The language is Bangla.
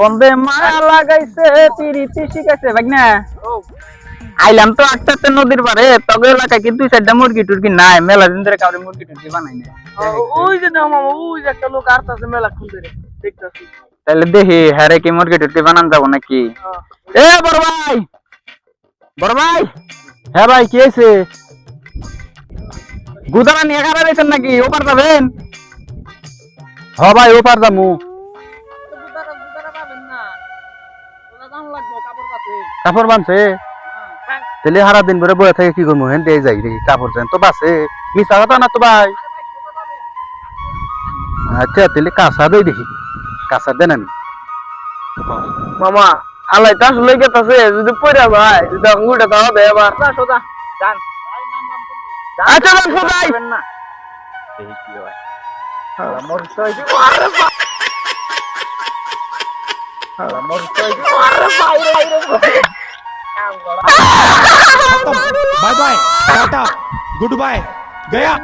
বন্ধে মায়া লাগাইছে পিরিতি শিখাইছে ভাগনা আইলাম তো আটটাতে নদীর পারে তবে এলাকায় কিন্তু চারটা মুরগি টুরগি নাই মেলা দিন ধরে কাউরে মুরগি টুরগি বানাই না ওই যে না মামা ওই যে একটা লোক আসতেছে মেলা খুলতে দেখতেছি তাহলে দেখি হ্যারে কি মুরগি টুরগি বানান যাবো নাকি এ বড় ভাই হ্যাঁ ভাই কি হয়েছে গুদারা নিয়ে খাবার দিয়েছেন নাকি ওপার যাবেন হ ভাই ওপার যাবো কাপড় বানছে তাহলে সারা দিন ভরে বয়ে থাকে কি করবো হেন দিয়ে যাই দেখি কাপড় চান তো বাসে মিশা কথা না তো ভাই আচ্ছা তাহলে কাঁচা দেই দেখি কাঁচা দেন আমি মামা আলাই তো আসলে গেতাছে যদি পড়া ভাই যদি আঙ্গুরটা দাও দে এবার সোজা জান আচ্ছা যান সবাই না এই কি হয় মোর সই আরে মোর সই আরে বাইরে bye bye tata goodbye गया